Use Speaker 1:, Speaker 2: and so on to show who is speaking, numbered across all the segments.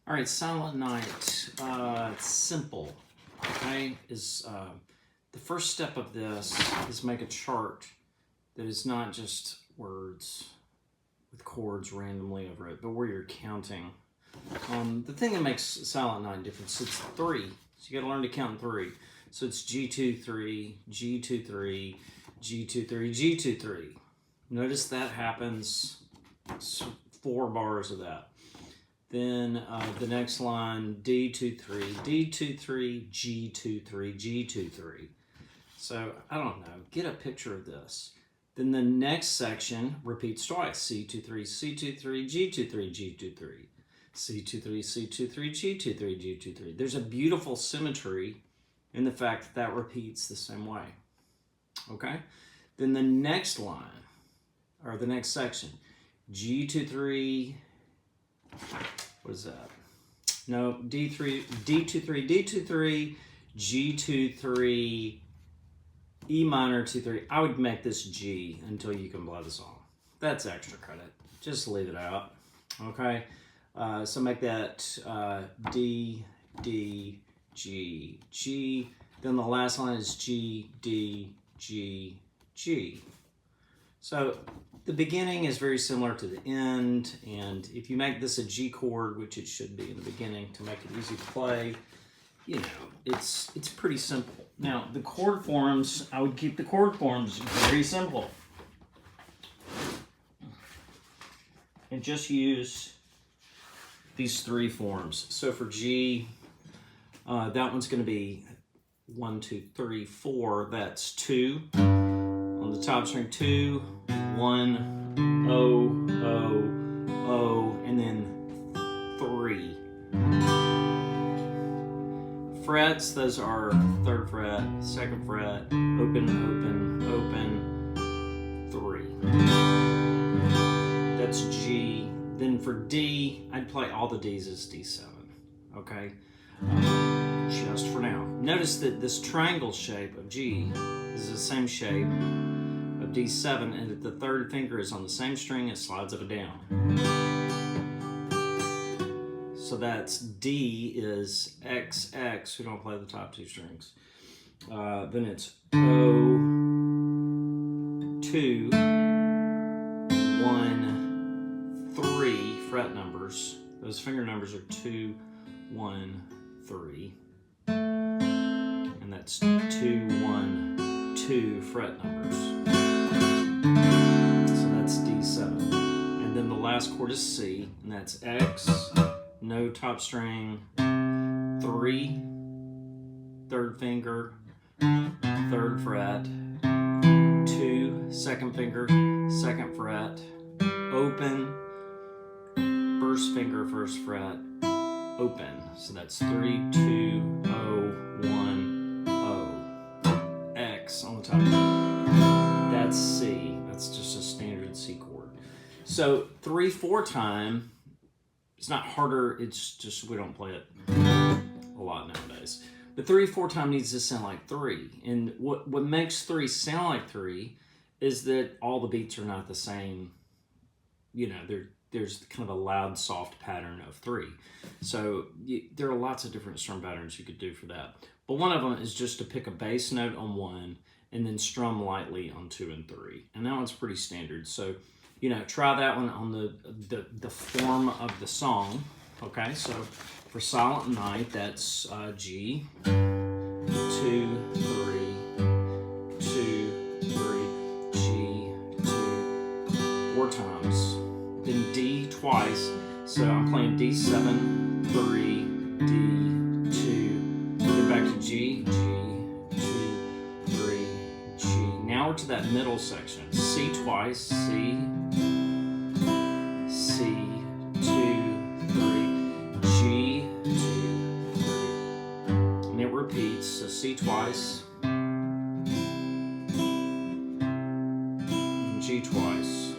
Speaker 1: All right, Silent Night. It's simple. Okay, the first step of this is make a chart that is not just words with chords randomly over it, but where you're counting. The thing that makes Silent Night different is it's 3. So you got to learn to count in 3. So it's G2 3, G2 3, G2 3, G2 3. Notice that happens. It's 4 bars of that. Then the next line, D2 3, D2 3, G2 3, G2 3. So I don't know. Get a picture of this. Then the next section repeats twice. C2 3, C2 3, G2 3, G2 3. C2 3, C2 3, G2 3, G2 3. There's a beautiful symmetry in the fact that that repeats the same way. Okay? Then the next line, or the next section, G2 3, what is that? No, D3, D2 3, D2 3, G2 3, E minor 2 3. I would make this G until you can play the song. That's extra credit. Just leave it out. Okay? So make that D, D, G, G. Then the last line is G, D, G, G. So the beginning is very similar to the end, and if you make this a G chord, which it should be in the beginning to make it easy to play, you know, it's pretty simple. Now, the chord forms, I would keep the chord forms very simple. And just use these 3 forms. So for G, that one's going to be 1, 2, 3, 4. That's 2. On the top string, 2, 1, O, O, O, and then 3. Frets, those are 3rd fret, 2nd fret, open, open, open, 3. That's G. Then for D, I'd play all the Ds as D7, okay? Just for now. Notice that this triangle shape of G is the same shape of D7, and that the 3rd finger is on the same string, it slides up and down. So that's D is XX, we don't play the top 2 strings. Then it's O, 2, 1, 3 fret numbers. Those finger numbers are 2, 1, 3. And that's 2, 1, 2 fret numbers. So that's D7. And then the last chord is C, and that's X. No top string, 3, 3rd finger, 3rd fret, 2, 2nd finger, 2nd fret, open, 1st finger, 1st fret, open. So that's 3, 2, O, 1, O. X on the top. That's C. That's just a standard C chord. So 3, 4 time. It's not harder, it's just we don't play it a lot nowadays. But 3, 4 time needs to sound like 3. And what makes 3 sound like 3 is that all the beats are not the same. You know, there's kind of a loud, soft pattern of 3. So there are lots of different strum patterns you could do for that. But one of them is just to pick a bass note on 1 and then strum lightly on 2 and 3. And that one's pretty standard. So, you know, try that one on the form of the song. Okay, so for Silent Night, that's G, 2, 3, 2, 3, G, 2, 4 times. Then D twice. So I'm playing D7, 3, D, 2, then back to G, G, 2, 3, G. Now we're to that middle section. C twice, C, C, 2, 3, G, 2, 3. And it repeats, so C twice, and G twice,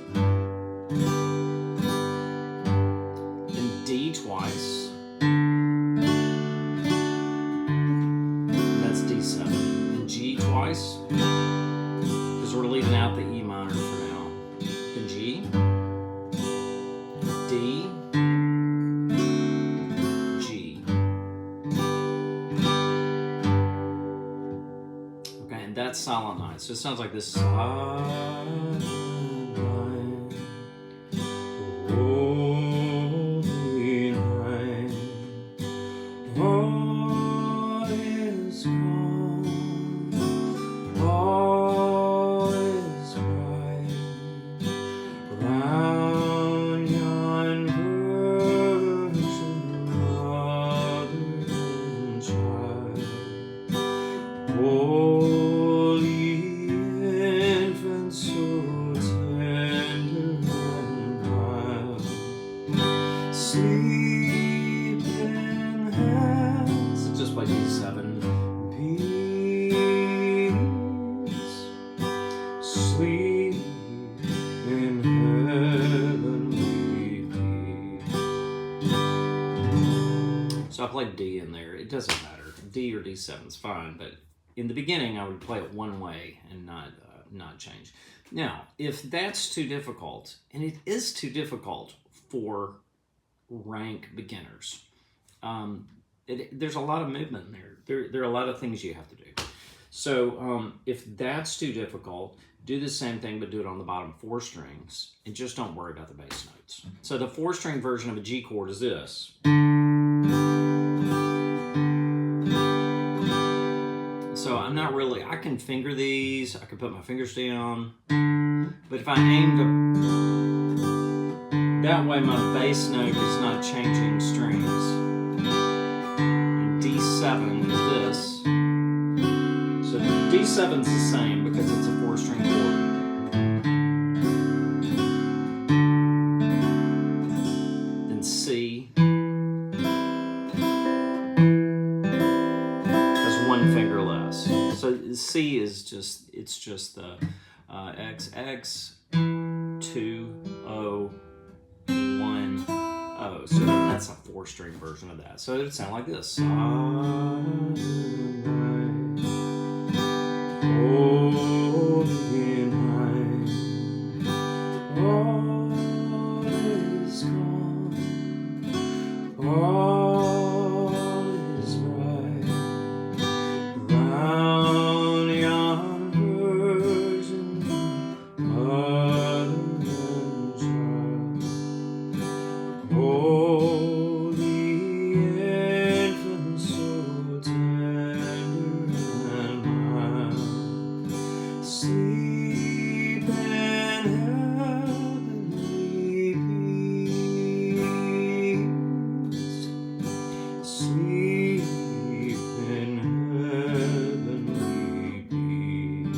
Speaker 1: then D twice, that's D7, and G twice, because we're leaving out the E minor for now, then G, D, that's Silent Night. So it sounds like this. Silent night, holy night, all is gone, all is bright, round yon virgin mother and child. Holy infant, so tender and mild, sleep in hands. Just by D7. Peace, sleep in heavenly peace. So I played D in there. It doesn't matter. D or D7 is fine, but in the beginning, I would play it one way and not change. Now, if that's too difficult, and it is too difficult for rank beginners, there's a lot of movement in there. There are a lot of things you have to do. So if that's too difficult, do the same thing, but do it on the bottom 4 strings, and just don't worry about the bass notes. So the 4-string version of a G chord is this. So I'm not really, I can finger these, I can put my fingers down, but if I aim to, that way my bass note is not changing strings. And D7 is this. So D7 is the same because it's a 4-string chord. Then C. Finger less. So C is just, it's just the X, X, 2, O, 1, O. So that's a 4-string version of that. So it would sound like this. Silent night, holy night, all is gone, all is bright, round yon virgin mother and child. Holy infant, so tender and mild, sleep in heavenly peace, sleep in heavenly peace.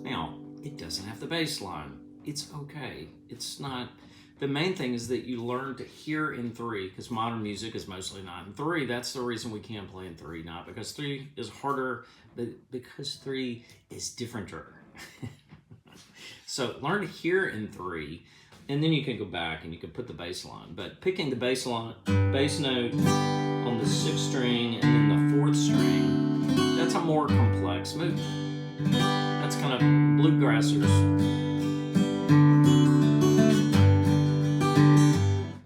Speaker 1: Now, it doesn't have the bass line. It's okay. It's not. The main thing is that you learn to hear in 3, because modern music is mostly not in 3. That's the reason we can't play in 3, not because 3 is harder, but because 3 is differenter. So learn to hear in 3, and then you can go back and you can put the bass line. But picking the bass note on the 6th string and then the 4th string, that's a more complex movement. That's kind of bluegrassers.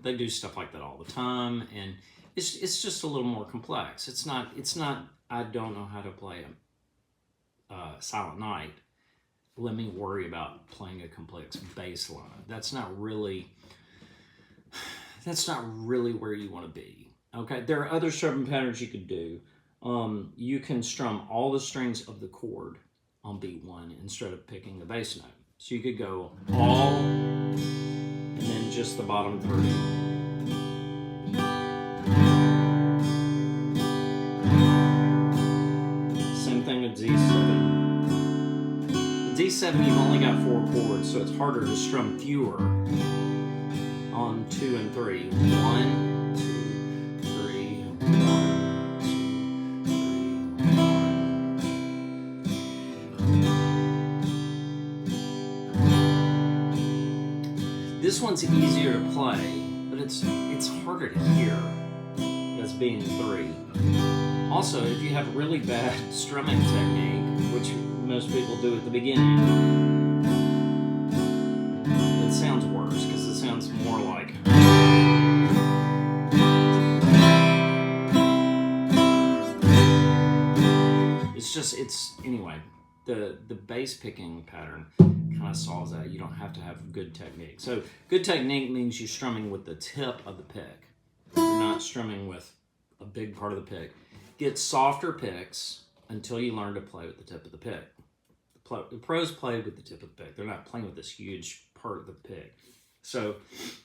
Speaker 1: They do stuff like that all the time, and it's just a little more complex. It's not. I don't know how to play a Silent Night. Let me worry about playing a complex bass line. That's not really where you want to be. Okay, there are other strumming patterns you could do. You can strum all the strings of the chord on beat 1 instead of picking the bass note. So you could go all, and then just the bottom 3. Same thing with D7. The D7, you've only got 4 chords, so it's harder to strum fewer on 2 and 3. 1, 2, 3, 1, 2, 3, 1. This one's easier to play, but it's harder to hear as being 3. Also, if you have really bad strumming technique, which most people do at the beginning, it sounds worse because it sounds more like. anyway. The bass picking pattern kind of solves that. You don't have to have good technique. So good technique means you're strumming with the tip of the pick. You're not strumming with a big part of the pick. Get softer picks until you learn to play with the tip of the pick. The pros play with the tip of the pick. They're not playing with this huge part of the pick. So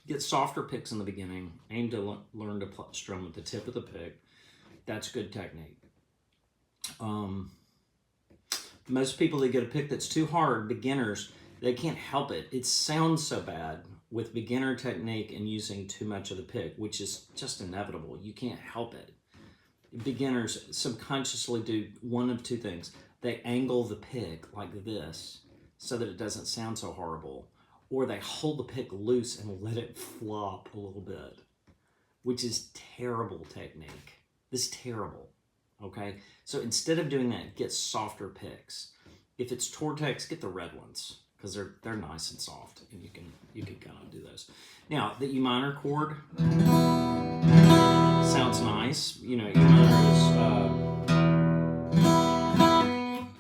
Speaker 1: get softer picks in the beginning. Aim to learn to strum with the tip of the pick. That's good technique. Most people that get a pick that's too hard, beginners, they can't help it. It sounds so bad with beginner technique and using too much of the pick, which is just inevitable. You can't help it. Beginners subconsciously do one of two things. They angle the pick like this so that it doesn't sound so horrible, or they hold the pick loose and let it flop a little bit, which is terrible technique. This is terrible. Okay, so instead of doing that, get softer picks. If it's Tortex, get the red ones because they're nice and soft, and you can kind of do those. Now the E minor chord sounds nice. You know, E minor is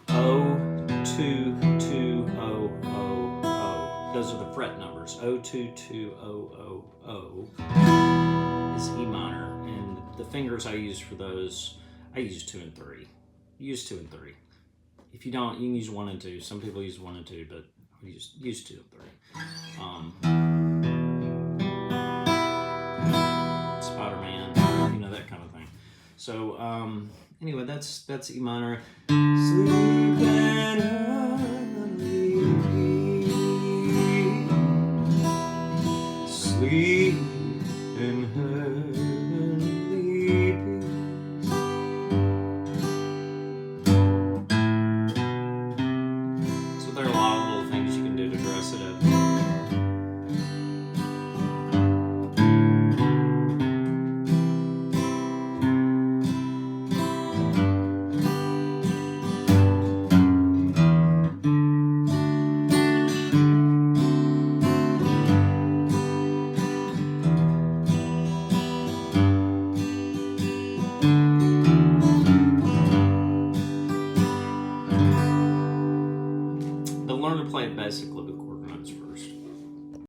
Speaker 1: O22000. Those are the fret numbers. O22000 is E minor, and the fingers I use for those. I use 2 and 3. Use 2 and 3. If you don't, you can use 1 and 2. Some people use 1 and 2, but I use 2 and 3. Spider-Man, you know, that kind of thing. So anyway, that's E minor. Sleep and hurry, sleep and hurry.